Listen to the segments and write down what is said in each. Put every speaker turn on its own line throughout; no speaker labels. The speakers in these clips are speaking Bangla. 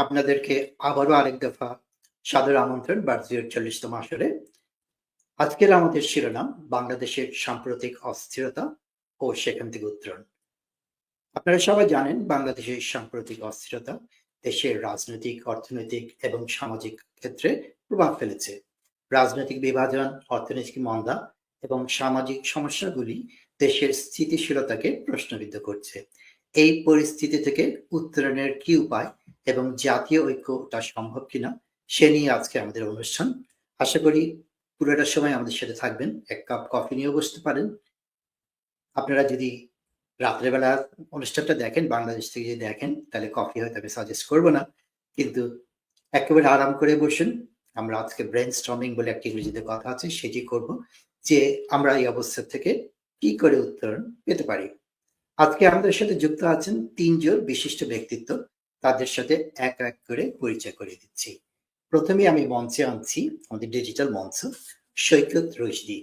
আপনাদেরকে আবারও আরেক দফা সাদর আমন্ত্রণ ভারতীয় 40তম আসরে। আজকের আমাদের শিরোনাম বাংলাদেশের সাম্প্রতিক অস্থিরতা ও সেখান থেকে উত্তরণ। আপনারা সবাই জানেন বাংলাদেশের সাম্প্রতিক অস্থিরতা দেশের রাজনৈতিক, অর্থনৈতিক এবং সামাজিক ক্ষেত্রে প্রভাব ফেলেছে। রাজনৈতিক বিভাজন, অর্থনৈতিক মন্দা এবং সামাজিক সমস্যাগুলি দেশের স্থিতিশীলতাকে প্রশ্নবিদ্ধ করছে। এই পরিস্থিতি থেকে উত্তরণের কি উপায় এবং জাতীয় ঐক্যটা সম্ভব কিনা সে নিয়ে আজকে আমাদের অনুষ্ঠান। আশা করি পুরোটা সময় আমাদের সাথে থাকবেন, এক কাপ কফি নিয়েও বসতে পারেন। আপনারা যদি রাত্রেবেলা অনুষ্ঠানটা দেখেন, বাংলাদেশ থেকে যদি দেখেন, তাহলে কফি হয়তো আমি সাজেস্ট করবো না, কিন্তু একেবারে আরাম করে বসুন। আমরা আজকে ব্রেন স্টর্মিং বলে একটা ইংরেজিতে কথা আছে, সেটি করব, যে আমরা এই অবস্থা থেকে কি করে উত্তরণ পেতে পারি। আজকে আমাদের সাথে যুক্ত আছেন তিনজন বিশিষ্ট ব্যক্তিত্ব। তাদের সাথে এক এক করে পরিচয় করে দিচ্ছি। প্রথমে আমি মঞ্চে আনছি আমাদের ডিজিটাল মঞ্চ সৈকত রশদি।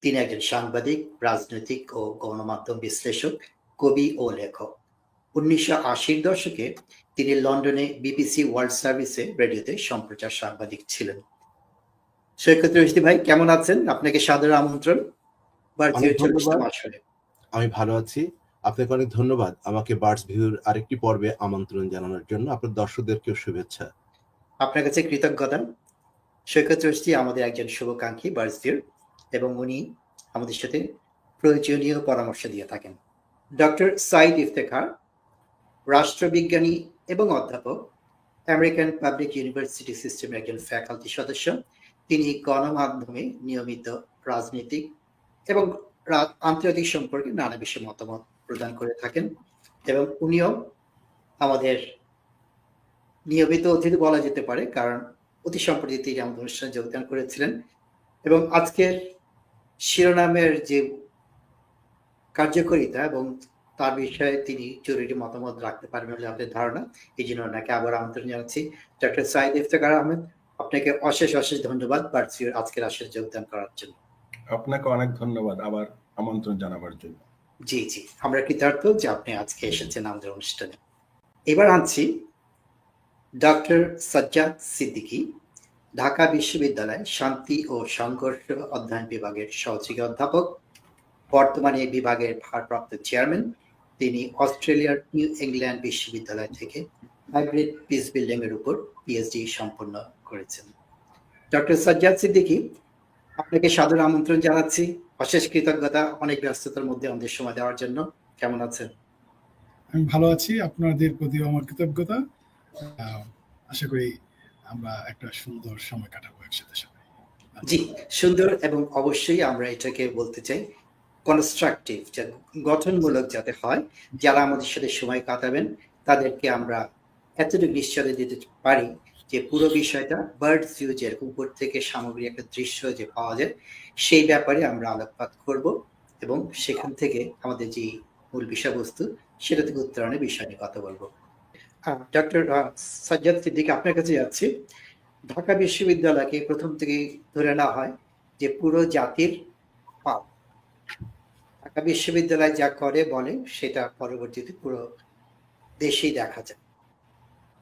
তিনি একজন সাংবাদিক, রাজনৈতিক ও গণমাধ্যম বিশ্লেষক, কবি ও লেখক। 1980-র দশকে তিনি লন্ডনে বিবিসি ওয়ার্ল্ড সার্ভিসে রেডিওতে সম্প্রচার সাংবাদিক ছিলেন। সৈকত রশদি ভাই, কেমন আছেন? আপনাকে সাদর আমন্ত্রণ ভারতীয় 40তম আসরে।
আমি ভালো আছি। আপনাকে অনেক ধন্যবাদ আমাকে বার্ডস ভিউর আরেকটি পর্বে আমন্ত্রণ জানানোর জন্য। আপনার দর্শকদেরকেও শুভেচ্ছা।
আপনার কাছে কৃতজ্ঞতা। সৈকত রশদি আমাদের একজন শুভাকাঙ্ক্ষী বার্ডস ভিউর, এবং উনি আমাদের সাথে প্রয়োজনীয় পরামর্শ দিয়ে থাকেন। ডক্টর সাইদ ইফতেখার, রাষ্ট্রবিজ্ঞানী এবং অধ্যাপক, আমেরিকান পাবলিক ইউনিভার্সিটি সিস্টেমের একজন ফ্যাকাল্টি সদস্য। তিনি গণমাধ্যমে নিয়মিত রাজনীতিক এবং আন্তর্জাতিক সম্পর্কে নানা বিষয়ে মতামত প্রদান করে থাকেন, এবং উনিও আমাদের নিয়মিত অতিথি বলা যেতে পারে, কারণ অতি সম্প্রতি তিনি আমাদের অনুষ্ঠানে যোগদান করেছিলেন। এবং আজকের শিরোনামের যে কার্যকারিতা এবং তার বিষয়ে তিনি জরুরি মতামত রাখতে পারবেন বলে আমাদের ধারণা। এই জন্য ওনাকে আবার আমন্ত্রণ জানাচ্ছি। ডক্টর সাইদ ইফতেখার আহমেদ, আপনাকে অশেষ অশেষ ধন্যবাদ ভারতীয় আজকের আসরে যোগদান করার জন্য।
আপনাকে অনেক ধন্যবাদ আবার আমন্ত্রণ জানাবার জন্য।
জি, আমরা কৃতার্থ যে আপনি আজকে এসেছেন আমাদের অনুষ্ঠানে। এবার আনছি ডক্টর সাজ্জাদ সিদ্দিকী, ঢাকা বিশ্ববিদ্যালয় শান্তি ও সংঘর্ষ অধ্যয়ন বিভাগের সহযোগী অধ্যাপক, বর্তমানে এই বিভাগের ভারপ্রাপ্ত চেয়ারম্যান। তিনি অস্ট্রেলিয়ার নিউ ইংল্যান্ড বিশ্ববিদ্যালয় থেকে হাইব্রিড পিস বিল্ডিং এর উপর পিএইচডি সম্পন্ন করেছেন। ডক্টর সাজ্জাদ সিদ্দিকী, আপনাকে সাদর আমন্ত্রণ জানাচ্ছি। অশেষ কৃতজ্ঞতা অনেক ব্যস্ততার মধ্যে আমাদের সময় দেওয়ার জন্য। কেমন আছেন?
আমি ভালো আছি, আপনাদের প্রতিও আমার কৃতজ্ঞতা। আশা করি আমরা একটা সুন্দর সময় কাটাবো একসাথে সবাই।
জি, সুন্দর, এবং অবশ্যই আমরা এটাকে বলতে চাই কনস্ট্রাকটিভ, গঠনমূলক যাতে হয়। যারা আমাদের সাথে সময় কাটাবেন তাদেরকে আমরা এতটুকু নিশ্চয়তা দিতে পারি যে পুরো বিষয়টা বার্ডস ভিউ, যেরকম উপর থেকে সামগ্রিক একটা দৃশ্য যে পাওয়া যায়, সেই ব্যাপারে আমরা আলোকপাত করব, এবং সেখান থেকে আমাদের যে মূল বিষয়বস্তু সেটা থেকে উত্তরণের বিষয় নিয়ে কথা বলবো। ডক্টর সাজ্জাদ সিদ্দিকী, আপনার কাছে যাচ্ছি। ঢাকা বিশ্ববিদ্যালয়কে প্রথম থেকে ধরে নেওয়া হয় যে পুরো জাতির পাপ। ঢাকা বিশ্ববিদ্যালয় যা করে বলে সেটা পরবর্তীতে পুরো দেশেই দেখা যায়।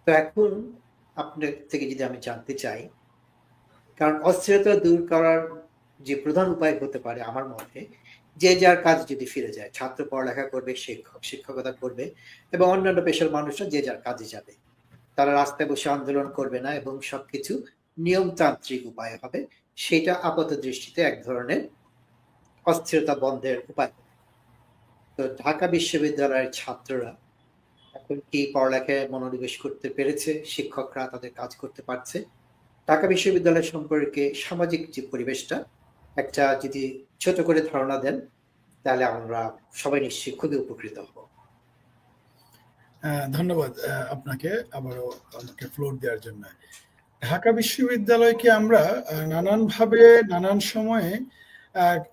তো এখন আপনার থেকে যদি আমি জানতে চাই, কারণ অস্থিরতা দূর করার যে প্রধান উপায় হতে পারে আমার মতে, যে যার কাজ যদি ফিরে যায়, ছাত্র পড়ালেখা করবে, শিক্ষক শিক্ষকতা করবে, এবং অন্যান্য পেশার মানুষরা যে যার কাজে যাবে। তারা রাস্তায় বসে আন্দোলন করবে না, এবং সবকিছু নিয়মতান্ত্রিক উপায় হবে। সেটা আপাত দৃষ্টিতে এক ধরনের অস্থিরতা বন্ধের উপায়। তো ঢাকা বিশ্ববিদ্যালয়ের ছাত্ররা এখন কি পড়ালেখায় মনোনিবেশ করতে পেরেছে? শিক্ষকরা তাদের কাজ করতে পারছে? ঢাকা বিশ্ববিদ্যালয় সম্পর্কে সামাজিক যে পরিবেশটা, একটা যদি ছোট করে ধারণা দেন, তাহলে আমরা সবাই নিশ্চয়ই খুবই উপকৃত হব।
ধন্যবাদ আপনাকে আবারও আমাকে ফ্লোর দেওয়ার জন্য। ঢাকা বিশ্ববিদ্যালয়কে আমরা নানানভাবে নানান সময়ে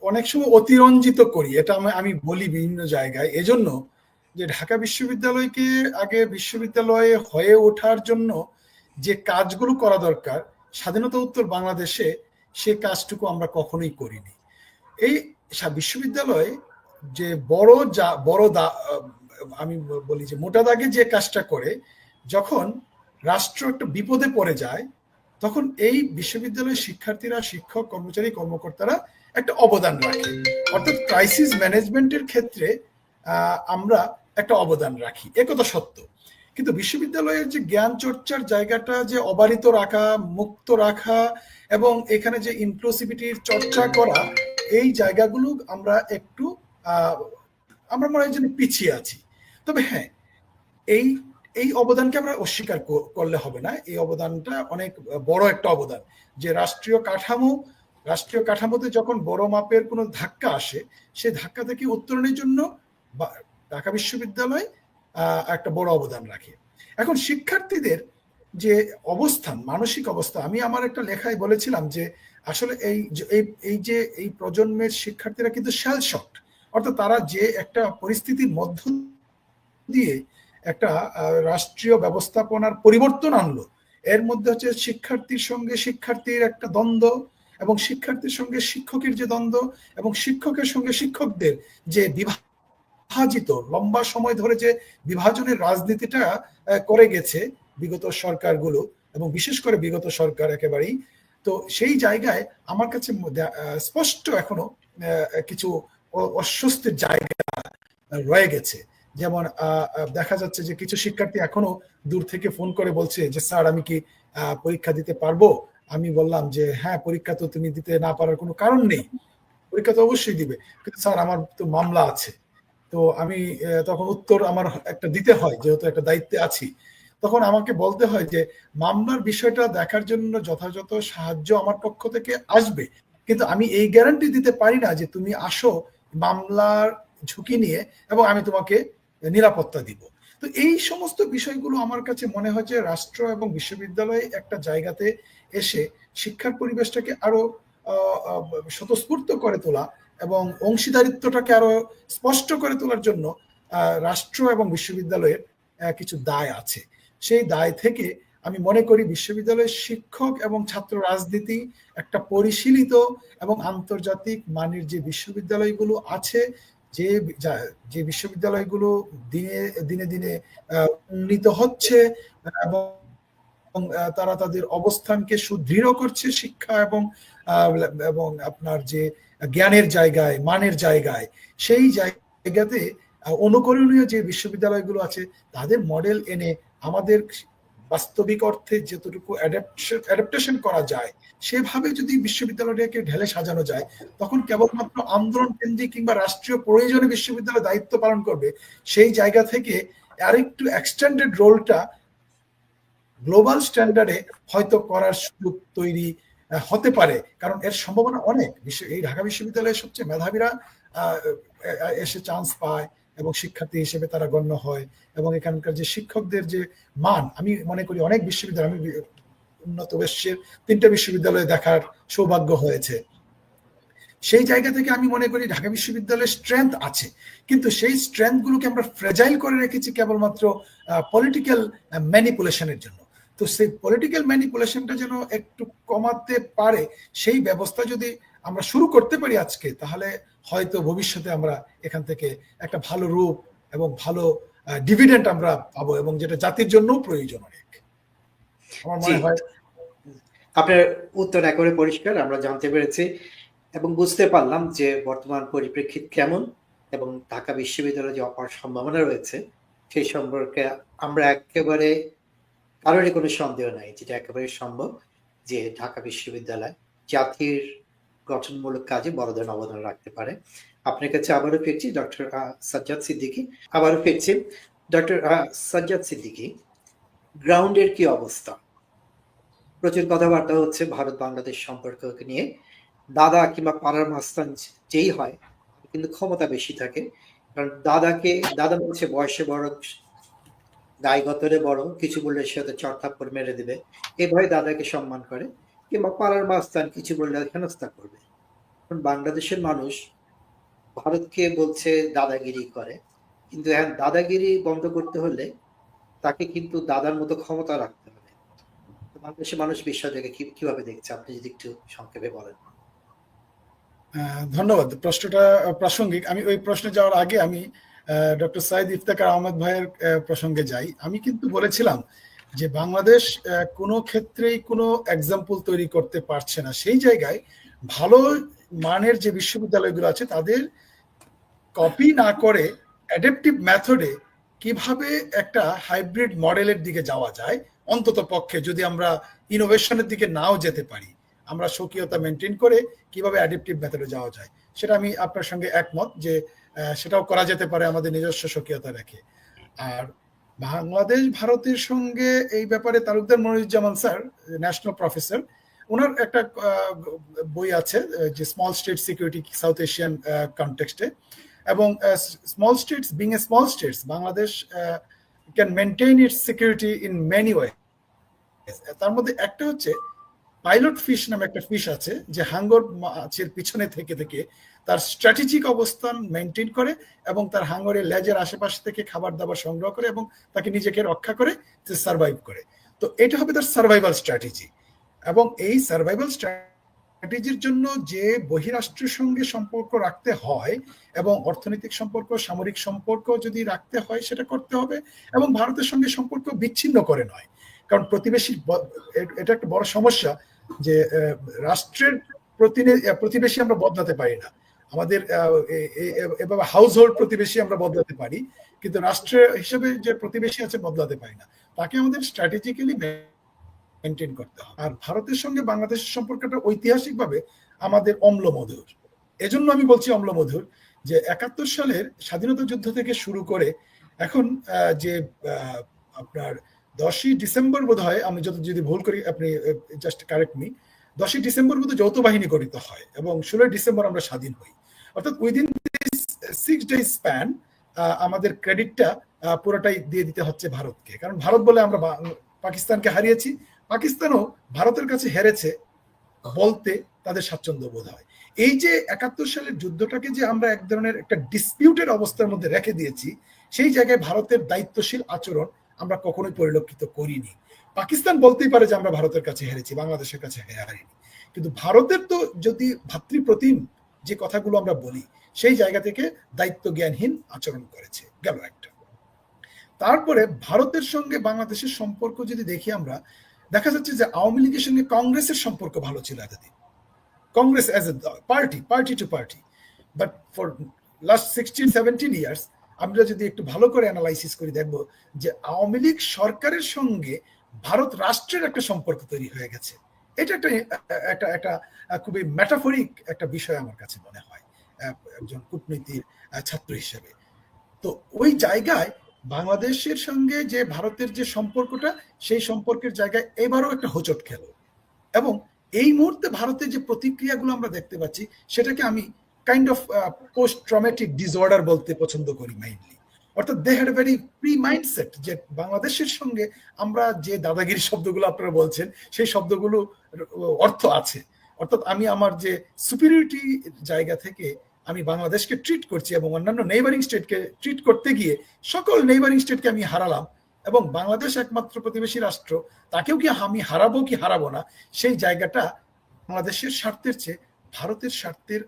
অনেক সময় অতিরঞ্জিত করি, এটা আমি বলি বিভিন্ন জায়গায়, এজন্য যে ঢাকা বিশ্ববিদ্যালয়কে আগে বিশ্ববিদ্যালয়ে হয়ে ওঠার জন্য যে কাজগুলো করা দরকার স্বাধীনতা উত্তর বাংলাদেশে, সে কাজটুকু আমরা কখনোই করিনি। এই বিশ্ববিদ্যালয় যে আমি বলি যে মোটা দাগে যে কাজটা করে, যখন রাষ্ট্র একটা বিপদে পড়ে যায়, তখন এই বিশ্ববিদ্যালয়ের শিক্ষার্থীরা, শিক্ষক, কর্মচারী, কর্মকর্তারা একটা অবদান রাখে। অর্থাৎ ক্রাইসিস ম্যানেজমেন্টের ক্ষেত্রে আমরা একটা অবদান রাখি, একথা সত্য। কিন্তু বিশ্ববিদ্যালয়ের যে জ্ঞান চর্চার জায়গাটা যে অবারিত রাখা, মুক্ত রাখা এবং এখানে যে ইনক্লুসিভিটির চর্চা করা, এই জায়গাগুলো আমরা একটু আমরা মনে হয় যেন পিছিয়ে আছি। তবে হ্যাঁ, এই এই অবদানকে আমরা অস্বীকার করলে হবে না। এই অবদানটা অনেক বড় একটা অবদান, যে রাষ্ট্রীয় কাঠামোতে যখন বড় মাপের কোনো ধাক্কা আসে, সেই ধাক্কা থেকে উত্তরণের জন্য ঢাকা বিশ্ববিদ্যালয় একটা বড় অবদান রাখে। এখন শিক্ষার্থীদের যে অবস্থান, মানসিক অবস্থা, আমি আমার একটা লেখায় বলেছিলাম যে আসলে এই প্রজন্মের শিক্ষার্থীরা কিন্তু শেল শকড, অর্থাৎ তারা যে একটা পরিস্থিতির মধ্য দিয়ে একটা রাষ্ট্রীয় ব্যবস্থাপনার পরিবর্তন আনলো, এর মধ্যে হচ্ছে শিক্ষার্থীর সঙ্গে শিক্ষার্থীর একটা দ্বন্দ্ব, এবং শিক্ষার্থীর সঙ্গে শিক্ষকের যে দ্বন্দ্ব, এবং শিক্ষকের সঙ্গে শিক্ষকদের যে বিভাজিত লম্বা সময় ধরে যে বিভাজনের রাজনীতিটা করে গেছে বিগত সরকারগুলো, এবং বিশেষ করে বিগত সরকার একেবারেই। তো সেই জায়গায় আমার কাছে স্পষ্ট এখনো কিছু অস্বস্তির জায়গা রয়ে গেছে। যেমন দেখা যাচ্ছে যে কিছু শিক্ষার্থী এখনো দূর থেকে ফোন করে বলছে যে স্যার আমি কি পরীক্ষা দিতে পারবো? আমি বললাম যে হ্যাঁ, পরীক্ষা তো তুমি দিতে না পারার কোনো কারণ নেই, পরীক্ষা তো অবশ্যই দিবে, কিন্তু স্যার আমার তো মামলা আছে। তো আমি তখন উত্তর আমার একটা দিতে হয়, যেহেতু একটা দায়িত্বে আছি। তখন আমাকে বলতে হয় যে মামলার বিষয়টা দেখার জন্য যথাযথ সাহায্য আমার পক্ষ থেকে আসবে, কিন্তু আমি এই গ্যারান্টি দিতে পারি না যে তুমি আসো মামলার ঝুঁকি নিয়ে এবং আমি তোমাকে নিরাপত্তা দিব। তো এই সমস্ত বিষয়গুলো আমার কাছে মনে হয় যে রাষ্ট্র এবং বিশ্ববিদ্যালয়ে একটা জায়গাতে এসে শিক্ষার পরিবেশটাকে আরো স্বতঃস্ফূর্ত করে তোলা এবং অংশীদারিত্বটাকে আরো স্পষ্ট করে তোলার জন্য রাষ্ট্র এবং বিশ্ববিদ্যালয়ের কিছু দায় আছে। সেই দায় থেকে আমি মনে করি বিশ্ববিদ্যালয়ের শিক্ষক এবং ছাত্র রাজনীতি একটা পরিশীলিত এবং আন্তর্জাতিক মানের যে বিশ্ববিদ্যালয়গুলো আছে, যে বিশ্ববিদ্যালয়গুলো দিনে দিনে উন্নীত হচ্ছে এবং তারা তাদের অবস্থানকে সুদৃঢ় করছে শিক্ষা এবং আপনার যে জ্ঞানের জায়গায়, মানের জায়গায়, সেই জায়গাতে অনুকরণীয় যে বিশ্ববিদ্যালয়গুলো আছে তাদের মডেল এনে আমাদের বাস্তবিক অর্থে যতটুকু অ্যাডাপ্টেশন করা যায় সেভাবে যদি বিশ্ববিদ্যালয়টাকে ঢেলে সাজানো যায়, তখন কেবলমাত্র আন্দোলন কেন্দ্রিক কিংবা রাষ্ট্রীয় প্রয়োজনে বিশ্ববিদ্যালয় দায়িত্ব পালন করবে, সেই জায়গা থেকে আরেকটু এক্সটেন্ডেড রোলটা গ্লোবাল স্ট্যান্ডার্ডে হয়তো করার সুযোগ তৈরি হতে পারে। কারণ এর সম্ভাবনা অনেক। এই ঢাকা বিশ্ববিদ্যালয়ের সবচেয়ে মেধাবীরা এসে চান্স পায় এবং শিক্ষার্থী হিসেবে তারা গণ্য হয়, এবং এখানকার যে শিক্ষকদের যে মান, আমি মনে করি অনেক বিশ্ববিদ্যালয়, আমি উন্নত বিশ্বের 3টে বিশ্ববিদ্যালয়ে দেখার সৌভাগ্য হয়েছে, সেই জায়গা থেকে আমি মনে করি ঢাকা বিশ্ববিদ্যালয়ের স্ট্রেংথ আছে, কিন্তু সেই স্ট্রেংথ গুলোকে আমরা ফ্রেজাইল করে রেখেছি কেবলমাত্র পলিটিক্যাল ম্যানিপুলেশনের জন্য। তো সেই পলিটিক্যাল ম্যানিপুলেশনটা যেন একটু কমাতে পারে, সেই ব্যবস্থা যদি আমরা শুরু করতে পারি আজকে, তাহলে হয়তো ভবিষ্যতে আমরা এখান থেকে একটা ভালো রূপ এবং ভালো ডিভিডেন্ড আমরা পাবো, এবং যেটা জাতির জন্য প্রয়োজন অনেক। আমার মনে হয়
আপনার উত্তর একেবারে পরিষ্কার, আমরা জানতে পেরেছি এবং বুঝতে পারলাম যে বর্তমান পরিপ্রেক্ষিত কেমন, এবং ঢাকা বিশ্ববিদ্যালয়ে যে অপার সম্ভাবনা রয়েছে সেই সম্পর্কে আমরা একেবারে কারোরই কোনো সন্দেহ নাই, যেটা একেবারে সম্ভব যে ঢাকা বিশ্ববিদ্যালয় জাতির গঠনমূলক কাজে বড় ধরনের অবদান রাখতে পারে। আপনার কাছে আবারও ফিরছি ডক্টর সাজ্জাদ সিদ্দিকী। ডক্টর সাজ্জাদ সিদ্দিকী, গ্রাউন্ডের কি অবস্থা? প্রচুর কথাবার্তা হচ্ছে ভারত বাংলাদেশ সম্পর্ককে নিয়ে। দাদা কিংবা পাড়ার মাস্তান যেই হয়, কিন্তু ক্ষমতা বেশি থাকে, কারণ দাদা বলছে বয়সে বড়, দায়গতরে বড়, কিছু বললে সে তো চড়থাপ্পড় মেরে দেবে, এভাবে দাদাকে সম্মান করে, কিংবা পাড়ার মাস্তান কিছু বললে হেনস্থা করবে। বাংলাদেশের মানুষ ভারতকে বলছে দাদাগিরি করে, কিন্তু এখন দাদাগিরি বন্ধ করতে হলে তাকে কিন্তু দাদার মতো ক্ষমতা রাখতে হবে। বাংলাদেশের মানুষ বিষয়টাকে কিভাবে দেখছে, আপনি যদি একটু সংক্ষেপে বলেন।
ধন্যবাদ, প্রশ্নটা প্রাসঙ্গিক। আমি ওই প্রশ্নে যাওয়ার আগে আমি ডক্টর সাইদ ইফতেখার আহমেদ ভাইয়ের প্রসঙ্গে যাই। আমি কিন্তু বলেছিলাম যে বাংলাদেশ কোনো ক্ষেত্রেই কোনো এক্সাম্পল তৈরি করতে পারছে না, সেই জায়গায় ভালো মানের যে বিশ্ববিদ্যালয়গুলো আছে তাদের কপি না করে অ্যাডাপটিভ মেথডে কিভাবে একটা হাইব্রিড মডেলের দিকে যাওয়া যায়, অন্তত পক্ষে যদি আমরা ইনোভেশনের দিকে নাও যেতে পারি, আমরা স্বকীয়তা মেনটেন করে কিভাবে অ্যাডাপটিভ মেথডে যাওয়া যায়, সেটা আমি আপনার সঙ্গে একমত যে সেটাও করা যেতে পারে আমাদের নিজস্ব স্বকীয়তা রেখে। আর বাংলাদেশ ভারতের সঙ্গে এই ব্যাপারে Talukdar Moniruzzaman sir, national professor, ওনার একটা বই আছে যে small state security South Asian কনটেক্সটে, এবং small states being a small states Bangladesh can maintain its security in many way. তার মধ্যে একটা হচ্ছে পাইলট ফিশ নামে একটা ফিশ আছে যে হাঙ্গর মাছের পিছনে থেকে থেকে তার স্ট্র্যাটেজিক অবস্থান মেনটেন করে এবং তার হাঙ্গরের লেজের আশেপাশে থেকে খাবার দাবার সংগ্রহ করে এবং তাকে নিজেকে রক্ষা করে সার্ভাইভ করে। তো এটা হবে তার সার্ভাইভাল স্ট্র্যাটেজি, এবং এই সার্ভাইভাল স্ট্র্যাটেজির জন্য যে বহিরাষ্ট্রের সঙ্গে সম্পর্ক রাখতে হয় এবং অর্থনৈতিক সম্পর্ক, সামরিক সম্পর্ক যদি রাখতে হয় সেটা করতে হবে, এবং ভারতের সঙ্গে সম্পর্ক বিচ্ছিন্ন করে নয়। কারণ প্রতিবেশী, এটা একটা বড় সমস্যা যে রাষ্ট্রের প্রতিবেশী আমরা বদলাতে পারি না, আমাদের এভাবে হাউস হোল্ড প্রতিবেশী আমরা বদলাতে পারি, কিন্তু রাষ্ট্রের হিসেবে যে প্রতিবেশী আছে বদলাতে পারি না, তাকে আমাদের স্ট্র্যাটেজিক্যালি মেনটেন করতে হবে। আর ভারতের সঙ্গে বাংলাদেশের সম্পর্কটা ঐতিহাসিকভাবে আমাদের অম্লমধুর। এজন্য আমি বলছি অম্লমধুর যে ৭১ সালের স্বাধীনতা যুদ্ধ থেকে শুরু করে এখন যে আপনার 10ই ডিসেম্বর বোধ হয়, আমি যদি ভুল করি আপনি জাস্ট কারেক্ট মি, 10ই ডিসেম্বর বোধ যৌথ বাহিনী গঠিত হয় এবং 16ই ডিসেম্বর আমরা স্বাধীন হই। অর্থাৎ উইদিন 6 ডে স্প্যান আমাদের ক্রেডিটটা পুরোটাই দিয়ে দিতে হচ্ছে ভারতকে, কারণ ভারত বলে আমরা পাকিস্তানকে হারিয়েছি, পাকিস্তানও ভারতের কাছে হেরেছে বলতে তাদের স্বাচ্ছন্দ্য বোধ হয়। এই যে ৭১ সালের যুদ্ধটাকে যে আমরা এক ধরনের একটা ডিসপিউটেড অবস্থার মধ্যে রেখে দিয়েছি, সেই জায়গায় ভারতের দায়িত্বশীল আচরণ আমরা কখনোই পরিলক্ষিত করিনি। পাকিস্তান বলতেই পারে যে আমরা ভারতের কাছে হেরেছি, বাংলাদেশের কাছে হারিনি, কিন্তু ভারতের তো যদি ভাতৃপ্রতিম যে কথাগুলো আমরা বলি সেই জায়গা থেকে দায়িত্ব জ্ঞানহীন আচরণ করেছে, গেল একটা। তারপরে ভারতের সঙ্গে বাংলাদেশের সম্পর্ক যদি দেখি আমরা, দেখা যাচ্ছে যে আওয়ামী লীগের সঙ্গে কংগ্রেসের সম্পর্ক ভালো ছিল এতদিন, Congress as a party to party, but for last 16-17 years আমরা যদি একটু ভালো করে অ্যানালাইসিস করি দেখব যে আওয়ামী লীগ সরকারের সঙ্গে ভারত রাষ্ট্রের একটা সম্পর্ক তৈরি হয়ে গেছে। এটা একটা খুবই মেটাফরিক একটা বিষয় আমার কাছে মনে হয় একজন কূটনীতির ছাত্র হিসেবে। তো ওই জায়গায় বাংলাদেশের সঙ্গে যে ভারতের যে সম্পর্কটা, সেই সম্পর্কের জায়গায় এবারও একটা হোঁচট খেল, এবং এই মুহূর্তে ভারতের যে প্রতিক্রিয়াগুলো আমরা দেখতে পাচ্ছি সেটাকে আমি kind of post traumatic disorder বলতে পছন্দ করি মেইনলি। অর্থাৎ they had a very pre mindset যে বাংলাদেশের সঙ্গে আমরা যে দাদাগিরি শব্দগুলো আপনারা বলছেন সেই শব্দগুলো অর্থ আছে, অর্থাৎ আমি আমার যে সুপিরিয়রিটি জায়গা থেকে আমি বাংলাদেশকে ট্রিট করছি এবং অন্যান্য নেইবারিং স্টেটকে ট্রিট করতে গিয়ে সকল নেইবারিং স্টেটকে আমি হারালাম, এবং বাংলাদেশ একমাত্র প্রতিবেশী রাষ্ট্র, তাকেও কি আমি হারাবো কি হারাবো না, সেই জায়গাটা বাংলাদেশের স্বার্থের চেয়ে ভারতের স্বার্থের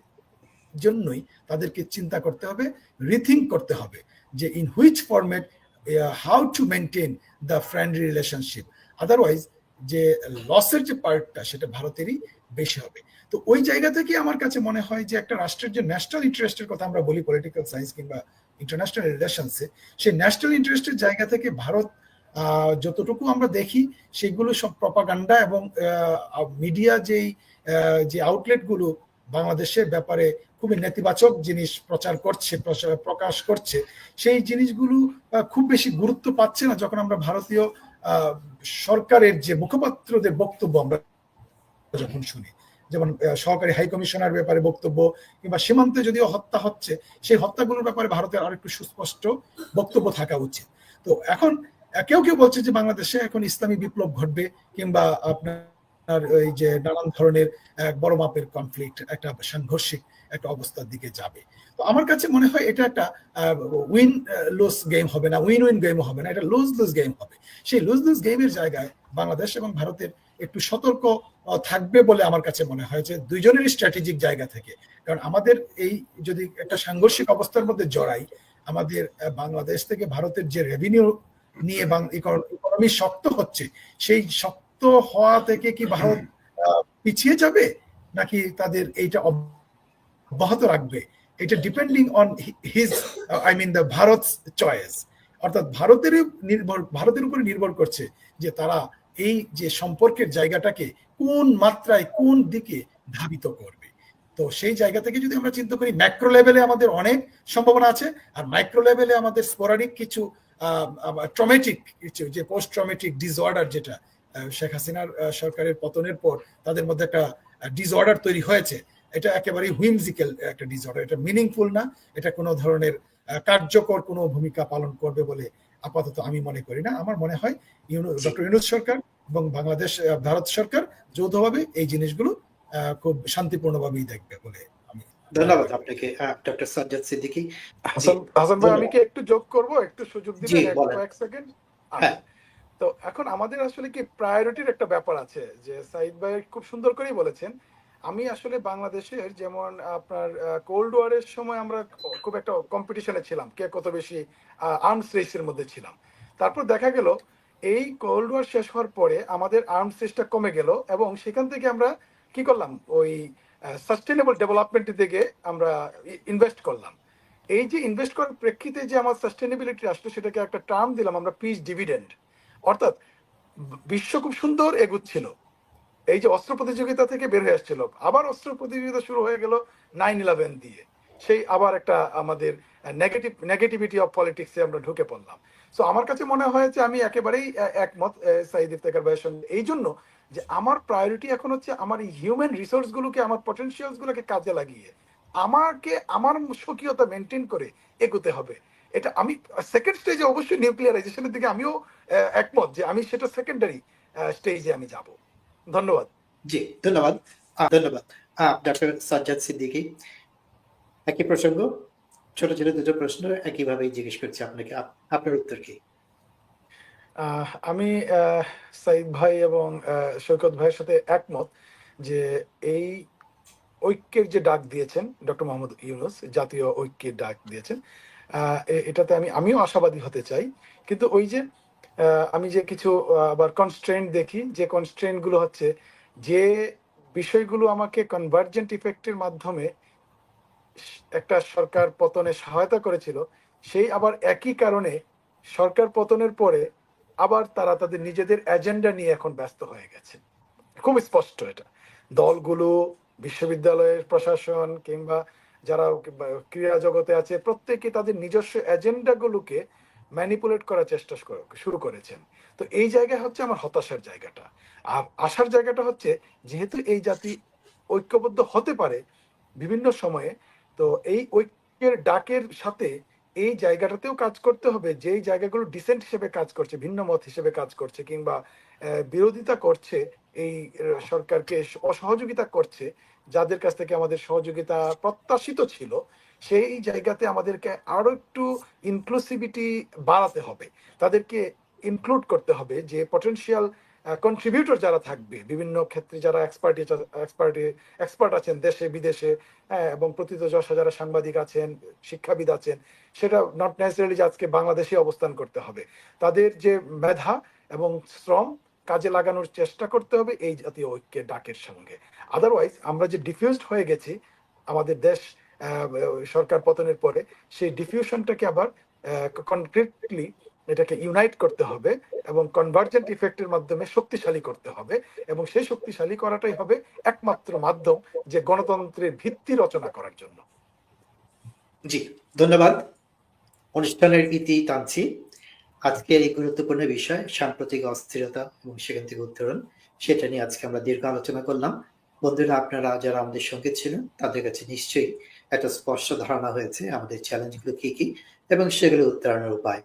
জন্যই তাদেরকে চিন্তা করতে হবে, রিথিঙ্ক করতে হবে যে in which format how to maintain the friendly relationship, otherwise যে লসের যে পার্টটা সেটা ভারতেরই বেশি হবে। তো ওই জায়গা থেকে আমার কাছে মনে হয় যে একটা রাষ্ট্রের যে ন্যাশনাল ইন্টারেস্টের কথা আমরা বলি পলিটিক্যাল সায়েন্স কিংবা ইন্টারন্যাশনাল রিলেশনসে, সেই ন্যাশনাল ইন্টারেস্টের জায়গা থেকে ভারত যতটুকু আমরা দেখি সেগুলো সব প্রপাগান্ডা এবং মিডিয়া যে আউটলেটগুলো বাংলাদেশের ব্যাপারে খুবই নেতিবাচক জিনিস প্রকাশ করছে, সেই জিনিসগুলো খুব বেশি গুরুত্ব পাচ্ছে না যখন আমরা ভারতীয় সরকারের যে মুখপাত্রদের বক্তব্য আমরা যখন শুনি, যেমন সহকারী হাই কমিশনার ব্যাপারে বক্তব্য, কিংবা সীমান্তে যদিও হত্যা হচ্ছে সেই হত্যাগুলোর ব্যাপারে ভারতের আরেকটু সুস্পষ্ট বক্তব্য থাকা উচিত। তো এখন কেউ বলছে যে বাংলাদেশে এখন ইসলামী বিপ্লব ঘটবে, কিংবা আপনার এই যে নানান ধরনের বড় মাপের কনফ্লিক্ট, একটা সাংঘর্ষিক একটা অবস্থার দিকে যাবে। তো আমার কাছে মনে হয় এটা একটা উইন লুজ গেম হবে না, উইন উইন গেম হবে না, এটা লুজ লুজ গেম হবে। সেই লুজ লুজ গেমের জায়গায় বাংলাদেশ এবং ভারতের একটু সতর্ক থাকবে বলে আমার কাছে মনে হয়, যে দুইজনেরই স্ট্র্যাটেজিক জায়গা থেকে। কারণ আমাদের এই যদি একটা সাংঘর্ষিক অবস্থার মধ্যে জড়াই, আমাদের বাংলাদেশ থেকে ভারতের যে রেভিনিউ নিয়ে ইকোনমি শক্ত হচ্ছে, সেই শক্ত হওয়া থেকে কি ভারত পিছিয়ে যাবে নাকি তাদের এইটা অব্যাহত রাখবে? এটা depending on his the Bharat choice. অর্থাৎ ভারতের উপরে নির্ভর করছে যে তারা এই যে সম্পর্কের জায়গাটাকে কোন মাত্রায় কোন দিকে ধাবিত করবে। তো সেই জায়গা থেকে যদি আমরা চিন্তা করি, ম্যাক্রো লেভেলে আমাদের অনেক সম্ভাবনা আছে, আর মাইক্রো লেভেলে আমাদের স্পোরাডিক কিছু ট্রমেটিক কিছু, যে পোস্ট ট্রমেটিক ডিসঅর্ডার, যেটা শেখ হাসিনার সরকারের পতনের পর তাদের মধ্যে একটা ডিসঅর্ডার তৈরি হয়েছে। এটা একেবারে হুইমজিক্যাল একটা ডিসঅর্ডার, এটা মিনিংফুল না, এটা কোনো ধরনের কার্যকর কোনো ভূমিকা পালন করবে বলে আপাতত আমি মনে করি না। আমার মনে হয় ডক্টর ইউনূস সরকার এবং ভারত সরকার যৌথভাবে এই জিনিসগুলো খুব শান্তিপূর্ণভাবেই দেখবে বলে আমি।
ধন্যবাদ আপনাকে ডক্টর সাজ্জাদ সিদ্দিকী।
হাসান ভাই, আমি কি একটু যোগ করব, একটু সুযোগ দিবেন কয়েক সেকেন্ড? তো এখন আমাদের আসলে কি প্রায়োরিটির একটা ব্যাপার আছে, যে সাইদ ভাই খুব সুন্দর করেই বলেছেন। আমি আসলে বাংলাদেশের যেমন আপনার কোল্ড ওয়ারের সময় আমরা খুব একটা কম্পিটিশনে ছিলাম, কে কত বেশি আর্মস রেসের মধ্যে ছিলাম। তারপর দেখা গেল এই কোল্ড ওয়ার শেষ হওয়ার পরে আমাদের আর্মস রেসটা কমে গেল, এবং সেখান থেকে আমরা কি করলাম, ওই সাস্টেনেবল ডেভেলপমেন্টের দিকে আমরা ইনভেস্ট করলাম। এই যে ইনভেস্ট করার প্রেক্ষিতে যে আমার সাস্টেনেবিলিটি আসলো, সেটাকে একটা টার্ম দিলাম আমরা পিস ডিভিডেন্ড। অর্থাৎ বিশ্ব খুব সুন্দর এগুচ্ছিল, এই যে অস্ত্র প্রতিযোগিতা থেকে বের হয়ে আসছিল, আবার অস্ত্র প্রতিযোগিতা শুরু হয়ে গেল 9/11 দিয়ে, সেই আবার একটা আমাদের নেগেটিভিটি অফ পলিটিক্সে আমরা ঢুকে পড়লাম। সো আমার কাছে মনে হয়েছে, আমি একেবারেই একমত সাঈদ ইফতেখার ভাইয়ের সঙ্গে, এই জন্য যে আমার প্রায়োরিটি এখন হচ্ছে আমার এই হিউম্যান রিসোর্স গুলোকে, আমার পটেনশিয়ালস গুলোকে কাজে লাগিয়ে আমাকে আমার স্বকীয়তা মেনটেন করে এগোতে হবে। এটা আমি সেকেন্ড স্টেজে অবশ্যই নিউক্লিয়ারাইজেশনের দিকে আমিও একমত, যে আমি সেটা সেকেন্ডারি স্টেজে আমি যাব। ধন্যবাদ।
জি, ধন্যবাদ। ধন্যবাদ ডক্টর সাজ্জাদ সিদ্দিকী। একই প্রসঙ্গ, ছোট ছোট দুটো প্রশ্ন একইভাবেই জিজ্ঞেস করছি আপনাকে, আপনার উত্তর কি?
আমি সাইদ ভাই এবং সৈকত ভাইয়ের সাথে একমত যে এই ঐক্যের যে ডাক দিয়েছেন ডক্টর মোহাম্মদ ইউনূস, জাতীয় ঐক্যের ডাক দিয়েছেন, এটাতে আমিও আশাবাদী হতে চাই। কিন্তু ওই যে আমি যে কিছু আবার কনস্ট্রেন্ট দেখি, যে কনস্ট্রেন্ট গুলো হচ্ছে, যে বিষয়গুলো আমাকে কনভার্জেন্ট ইফেক্টের মাধ্যমে একটা সরকার পতনে সহায়তা করেছিল, সেই আবার একই কারণে সরকার পতনের পরে আবার তারা তাদের নিজেদের এজেন্ডা নিয়ে এখন ব্যস্ত হয়ে গেছে। খুব স্পষ্ট এটা। দলগুলো, বিশ্ববিদ্যালয়ের প্রশাসন কিংবা যারা ক্রীড়া জগতে আছে, প্রত্যেকে তাদের নিজস্ব এজেন্ডাগুলোকে ম্যানিপুলেট করার চেষ্টা শুরু করেছেন। তো এই জায়গায় হচ্ছে আমার হতাশার জায়গাটা। আর আশার জায়গাটা হচ্ছে, যেহেতু এই জাতি ঐক্যবদ্ধ হতে পারে বিভিন্ন সময়ে, তো এই ঐক্যের ডাকের সাথে এই জায়গাটাতেও কাজ করতে হবে, যেই জায়গাগুলো ডিসেন্ট হিসেবে কাজ করছে, ভিন্ন মত হিসেবে কাজ করছে, কিংবা বিরোধিতা করছে, এই সরকারকে অসহযোগিতা করছে, যাদের কাছ থেকে আমাদের সহযোগিতা প্রত্যাশিত ছিল, সেই জায়গাতে আমাদেরকে আরো একটু ইনক্লুসিভিটি বাড়াতে হবে, তাদেরকে ইনক্লুড করতে হবে। যে পটেনশিয়াল কন্ট্রিবিউটর যারা থাকবে বিভিন্ন ক্ষেত্রে, যারা এক্সপার্ট আছেন দেশে বিদেশে, এবং প্রথিতযশা যারা সাংবাদিক আছেন, শিক্ষাবিদ আছেন, সেটা নট নেসেসারিলি যে আজকে বাংলাদেশে অবস্থান করতে হবে, তাদের যে মেধা এবং শ্রম কাজে লাগানোর চেষ্টা করতে হবে এই জাতীয় ঐক্যের ডাকের সঙ্গে। আদারওয়াইজ আমরা যে ডিফিউজড হয়ে গেছি আমাদের দেশ সরকার পতনের পরে, সেই ডিফিউশনটাকে আবার কনক্রিটলি এটাকে ইউনাইট করতে হবে এবং কনভার্জেন্ট ইফেক্টের মাধ্যমে শক্তিশালী করতে হবে, এবং সেই শক্তিশালী করাটাই হবে একমাত্র মাধ্যম যে গণতন্ত্রের ভিত্তি রচনা করার জন্য।
জি, ধন্যবাদ। অনুষ্ঠানের ইতি টানছি। আজকের এই গুরুত্বপূর্ণ বিষয় সাম্প্রতিক অস্থিরতা এবং সেখান থেকে উত্তরণ, সেটা নিয়ে আজকে আমরা দীর্ঘ আলোচনা করলাম। বন্ধুরা, আপনারা যারা আমাদের সঙ্গে ছিলেন তাদের কাছে নিশ্চয়ই একটা স্পষ্ট ধারণা হয়েছে আমাদের চ্যালেঞ্জগুলো কি কি এবং সেগুলো উত্তরণের উপায়।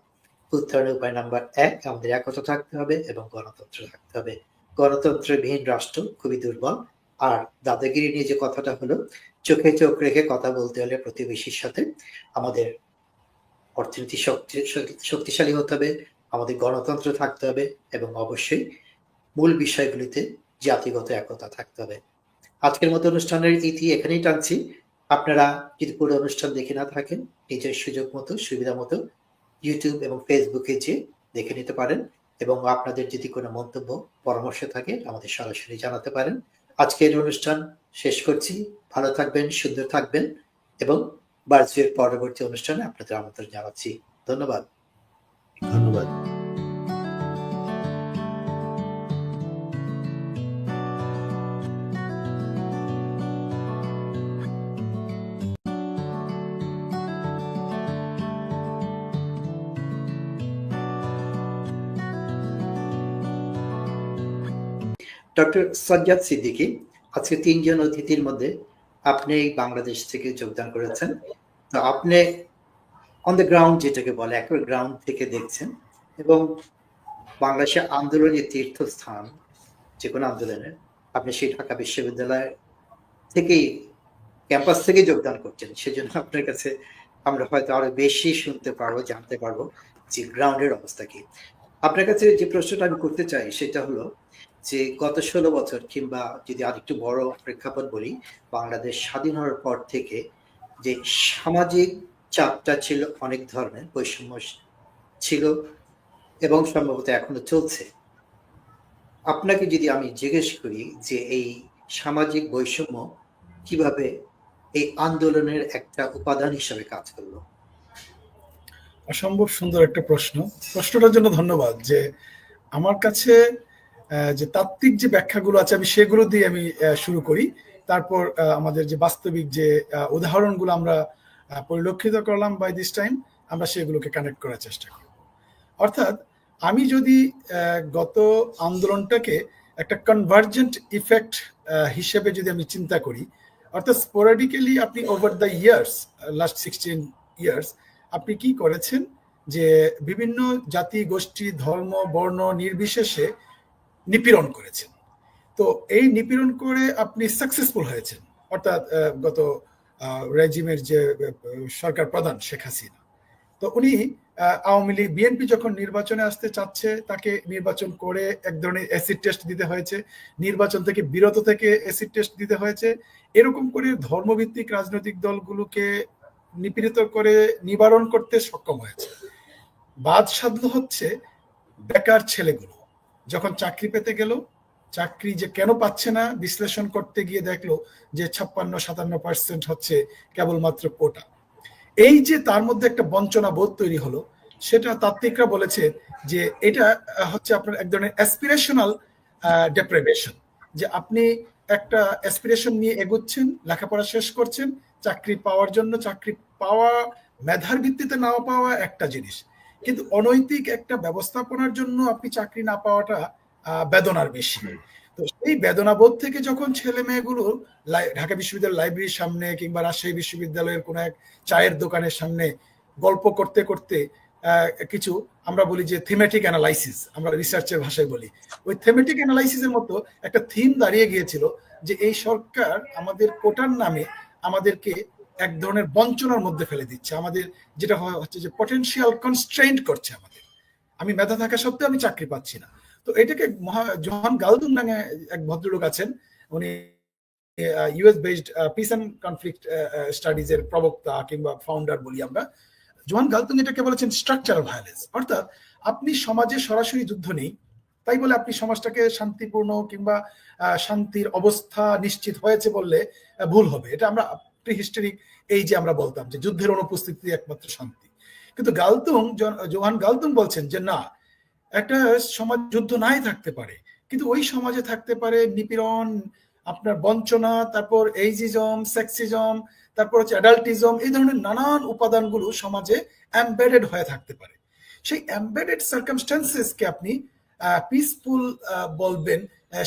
উত্তরণের উপায় নাম্বার 1, আমাদের একতা থাকতে হবে এবং গণতন্ত্র থাকতে হবে। গণতন্ত্রবিহীন রাষ্ট্র খুবই দুর্বল। আর দাদাগিরি নিয়ে যে কথাটা হলো, চোখে চোখ রেখে কথা বলতে হলে প্রতিবেশীর সাথে আমাদের অর্থনীতি শক্তিশালী হতে হবে, আমাদের গণতন্ত্র থাকতে হবে, এবং অবশ্যই মূল বিষয়গুলিতে জাতিগত একতা থাকতে হবে। আজকের মতো অনুষ্ঠানের ইতি এখানেই টানছি। আপনারা যদি পুরো অনুষ্ঠান দেখে না থাকেন, নিজের সুযোগ মতো সুবিধা মতো ইউটিউব এবং ফেসবুকে যে দেখে নিতে পারেন এবং আপনাদের যদি কোনো মন্তব্য পরামর্শ থাকে আমাদের সরাসরি জানাতে পারেন। আজকের অনুষ্ঠান শেষ করছি। ভালো থাকবেন, সুন্দর থাকবেন এবং বার্জের পরবর্তী অনুষ্ঠানে আপনাদের আমন্ত্রণ জানাচ্ছি। ধন্যবাদ।
ধন্যবাদ।
ডক্টর সাজ্জাদ সিদ্দিকী, আজকে ৩ জন অতিথির মধ্যে আপনি বাংলাদেশ থেকে যোগদান করেছেন। তো আপনি অন দ্য গ্রাউন্ড যেটাকে বলে একবার গ্রাউন্ড থেকে দেখছেন এবং বাংলাদেশের আন্দোলনের তীর্থস্থান যে কোনো আন্দোলনের আপনি সেই ঢাকা বিশ্ববিদ্যালয় থেকেই ক্যাম্পাস থেকে যোগদান করছেন। সেজন্য আপনার কাছে আমরা হয়তো আরো বেশি শুনতে পারবো, জানতে পারবো যে গ্রাউন্ডের অবস্থা কি। আপনার কাছে যে প্রশ্নটা আমি করতে চাই সেটা হলো যে গত 16 বছর কিংবা যদি আরেকটু বড় প্রেক্ষাপট বলি, বাংলাদেশ স্বাধীন হওয়ার পর থেকে যে সামাজিক চাপটা ছিল, অনেক ধরনের বৈষম্য ছিল এবং সম্ভবত এখনো চলছে। আপনাকে যদি আমি জিজ্ঞেস করি যে এই সামাজিক বৈষম্য কিভাবে এই আন্দোলনের একটা উপাদান হিসেবে কাজ করলো?
অসম্ভব সুন্দর একটা প্রশ্ন। প্রশ্নটার জন্য ধন্যবাদ। যে আমার কাছে যে তাত্ত্বিক যে ব্যাখ্যাগুলো আছে আমি সেগুলো দিয়ে আমি শুরু করি, তারপর আমাদের যে বাস্তবিক যে উদাহরণগুলো আমরা পরিলক্ষিত করলাম বাই দিস টাইম আমরা সেগুলোকে কানেক্ট করার চেষ্টা করি। অর্থাৎ আমি যদি গত আন্দোলনটাকে একটা কনভার্জেন্ট ইফেক্ট হিসেবে যদি আমি চিন্তা করি, অর্থাৎ স্পোরাডিক্যালি আপনি over the years, last 16 years আপনি কি করেছেন যে বিভিন্ন জাতি, গোষ্ঠী, ধর্ম, বর্ণ নির্বিশেষে নিপীড়ন করেছেন। তো এই নিপীড়ন করে আপনি সাকসেসফুল হয়েছেন। অর্থাৎ গত রেজিমের যে সরকার প্রধান শেখ হাসিনা, তো উনি আওয়ামী লীগ বিএনপি যখন নির্বাচনে আসতে চাচ্ছে তাকে নির্বাচন করে এক ধরনের অ্যাসিড টেস্ট দিতে হয়েছে, নির্বাচন থেকে বিরত থেকে অ্যাসিড টেস্ট দিতে হয়েছে। এরকম করে ধর্মভিত্তিক রাজনৈতিক দলগুলোকে নিপীড়িত করে নিবারণ করতে সক্ষম হয়েছে। বাদ সাধল হচ্ছে বেকার ছেলেগুলো যখন চাকরি পেতে গেল, চাকরি যে কেন পাচ্ছে না বিশ্লেষণ করতে গিয়ে দেখলো যে 56-57% হচ্ছে কেবলমাত্র কোটা। এই যে তার মধ্যে একটা বঞ্চনা বোধ তৈরি হলো, সেটা তাত্ত্বিকরা বলেছে যে এটা হচ্ছে আপনার এক ধরনের অ্যাসপিরেশনাল ডেপ্রিভেশন। যে আপনি একটা অ্যাসপিরেশন নিয়ে এগোচ্ছেন, লেখাপড়া শেষ করছেন চাকরি পাওয়ার জন্য, চাকরি পাওয়া মেধার ভিত্তিতে নাও পাওয়া একটা জিনিস, কিন্তু অনৈতিক একটা ব্যবস্থাপনার জন্য আপনি চাকরি না পাওয়াটা বেদনার বেশি। তো সেই বেদনাবোধ থেকে যখন ছেলে মেয়েগুলো ঢাকা বিশ্ববিদ্যালয়ের লাইব্রেরির সামনে কিংবা রাজশাহী বিশ্ববিদ্যালয়ের কোনো এক চায়ের দোকানের সামনে গল্প করতে করতে কিছু আমরা বলি যে থিমেটিক অ্যানালাইসিস, আমরা রিসার্চের ভাষায় বলি, ওই থিমেটিক অ্যানালাইসিসের মতো একটা থিম দাঁড়িয়ে গিয়েছিল যে এই সরকার আমাদের কোটার নামে আমাদেরকে এক ধরনের বঞ্চনার মধ্যে ফেলে দিচ্ছে, আমাদের যেটা হচ্ছে যে পটেনশিয়াল কনস্ট্রেইন্ট করছে আমাদের। আমি মেধা থাকা সত্ত্বেও আমি চাকরি পাচ্ছি না। তো এটাকে জোহান গালদুং নামে এক ভদ্রলোক আছেন, উনি US based piece and conflict studies এর প্রবক্তা কিংবা ফাউন্ডার বলি আমরা। জোহান গালদুং এটাকে বলেছেন স্ট্রাকচারাল ভায়োলেন্স। অর্থাৎ আপনি সমাজে সরাসরি যুদ্ধ নেই, তাই বলে আপনি সমাজটাকে শান্তিপূর্ণ কিংবা শান্তির অবস্থা নিশ্চিত হয়েছে বললে ভুল হবে। এটা আমরা প্রিহিস্টরিক এই যে আমরা বলতাম যে যুদ্ধের অনুপস্থিতি একমাত্র শান্তি, কিন্তু জোহান গালদুং বলছেন যে না, একটা সমাজ যুদ্ধ নাই থাকতে পারে, কিন্তু ওই সমাজে থাকতে পারে নিপীড়ন, আপনার বঞ্চনা, তারপর এইজিজম, সেক্সিজম, তারপর হচ্ছে অ্যাডাল্টিজম, এই ধরনের নানান উপাদানগুলো সমাজে এমবেডেড হয়ে থাকতে পারে। সেই এমবেডেড সার্কামস্ট্যান্সেসকে আপনি পিসফুল বলবেন,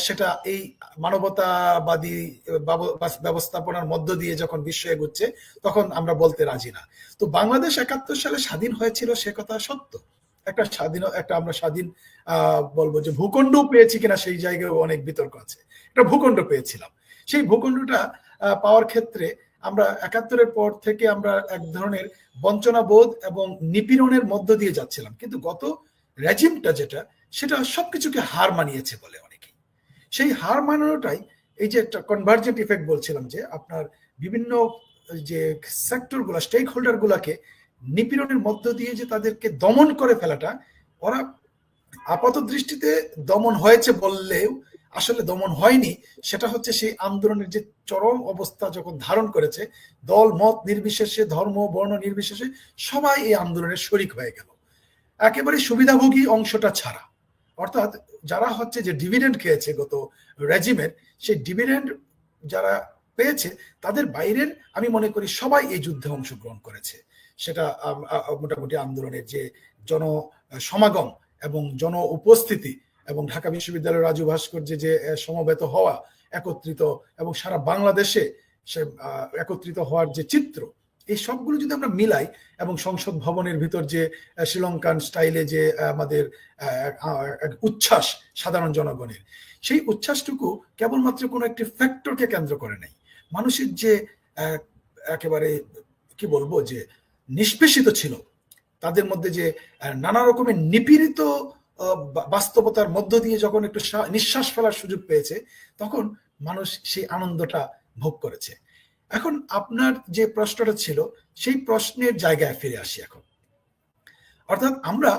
সেটা এই মানবতাবাদী ব্যবস্থাপনার মধ্য দিয়ে যখন বিশ্ব এগুচ্ছে তখন আমরা বলতে রাজি না। তো বাংলাদেশ 71 সালে স্বাধীন হয়েছিল, সে কথা সত্য। একটা আমরা স্বাধীন বলবো যে ভূখণ্ড পেয়েছি কিনা সেই জায়গায় অনেক বিতর্ক আছে। একটা ভূখণ্ড পেয়েছিলাম, সেই ভূখণ্ডটা পাওয়ার ক্ষেত্রে আমরা 71-এর পর থেকে আমরা এক ধরনের বঞ্চনা বোধ এবং নিপীড়নের মধ্য দিয়ে যাচ্ছিলাম, কিন্তু গত রেজিমটা যেটা সেটা সবকিছুকে হার মানিয়েছে বলে অনেকেই। সেই হার মানানোটাই এই যে একটা কনভার্জেন্ট ইফেক্ট বলছিলাম, যে আপনার বিভিন্ন যে সেক্টর গুলা, স্টেক হোল্ডার গুলাকে নিপীড়নের মধ্য দিয়ে যে তাদেরকে দমন করে ফেলাটা, ওরা আপাত দৃষ্টিতে দমন হয়েছে বললেও আসলে দমন হয়নি। সেটা হচ্ছে সেই আন্দোলনের যে চরম অবস্থা যখন ধারণ করেছে, দল মত নির্বিশেষে, ধর্ম বর্ণ নির্বিশেষে সবাই এই আন্দোলনের শরিক হয়ে গেল, একেবারে সুবিধাভোগী অংশটা ছাড়া। অর্থাৎ যারা হচ্ছে যে ডিভিডেন্ড খেয়েছে গত রেজিমের, সেই ডিভিডেন্ড যারা পেয়েছে তাদের বাইরের আমি মনে করি সবাই এই যুদ্ধে অংশগ্রহণ করেছে। সেটা মোটামুটি আন্দোলনের যে জন সমাগম এবং জন উপস্থিতি এবং ঢাকা বিশ্ববিদ্যালয়ের রাজু ভাস্কর্যে যে সমবেত হওয়া, একত্রিত এবং সারা বাংলাদেশে সে একত্রিত হওয়ার যে চিত্র, এই সবগুলো যদি আমরা মিলাই এবং সংসদ ভবনের ভিতর যে শ্রীলঙ্কান স্টাইলে যে আমাদের উচ্ছ্বাস সাধারণ জনগণের, সেই উচ্ছ্বাসটুকু কেবলমাত্র কোনো একটি ফ্যাক্টরকে কেন্দ্র করে নাই। মানুষের যে একেবারে কি বলবো যে নিষ্পেষিত ছিল, তাদের মধ্যে যে নানা রকমের নিপীড়িত বাস্তবতার মধ্য দিয়ে যখন একটু নিঃশ্বাস ফেলার সুযোগ পেয়েছে, তখন মানুষ সেই আনন্দটা ভোগ করেছে। এখন আপনার যে প্রশ্নটা ছিল সেই প্রশ্নের জায়গায় ফিরে আসি এখন। অর্থাৎ আমরা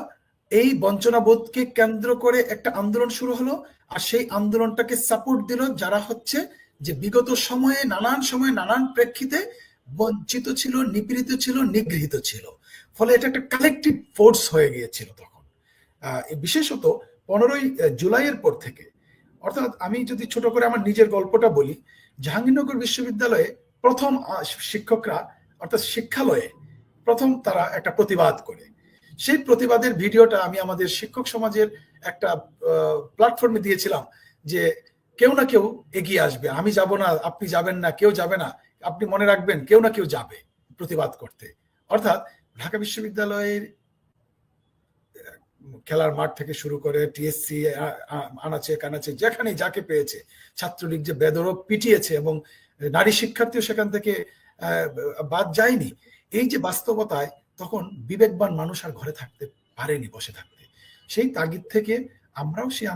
এই বঞ্চনাবোধকে কেন্দ্র করে একটা আন্দোলন শুরু হলো, আর সেই আন্দোলনটাকে সাপোর্ট দিল যারা হচ্ছে যে বিগত সময়ে নানান প্রেক্ষিতে বঞ্চিত ছিল, নিপীড়িত ছিল, নিগৃহীত ছিল। ফলে এটা একটা কালেকটিভ ফোর্স হয়ে গিয়েছিল তখন। বিশেষত 15ই জুলাইয়ের পর থেকে, অর্থাৎ আমি যদি ছোট করে আমার নিজের গল্পটা বলি, জাহাঙ্গীরনগর বিশ্ববিদ্যালয়ে প্রথম শিক্ষকরা অর্থাৎ শিক্ষালয়ে প্রথম তারা একটা প্রতিবাদ করে, সেই প্রতিবাদের ভিডিওটা আমি আমাদের শিক্ষক সমাজের একটা প্ল্যাটফর্মে দিয়েছিলাম যে কেউ না কেউ এগিয়ে আসবে, আমি যাব না, আপনি যাবেন না, কেউ যাবে না, আপনি মনে রাখবেন কেউ না কেউ যাবে প্রতিবাদ করতে। অর্থাৎ ঢাকা বিশ্ববিদ্যালয়ের খেলার মাঠ থেকে শুরু করে টিএসসি, আনাচে কানাচে যেখানে যাকে পেয়েছে, ছাত্রলীগ যে বেদরক পিটিয়েছে এবং নারী শিক্ষার্থীও সেখান থেকে বাদ যায়নি। এই যে বাস্তবতায় তখন বিবেকবান মানুষ আর ঘরে থাকতে পারেনি বসে থাকতে, সেই তাগিদ থেকে আমরাও সেই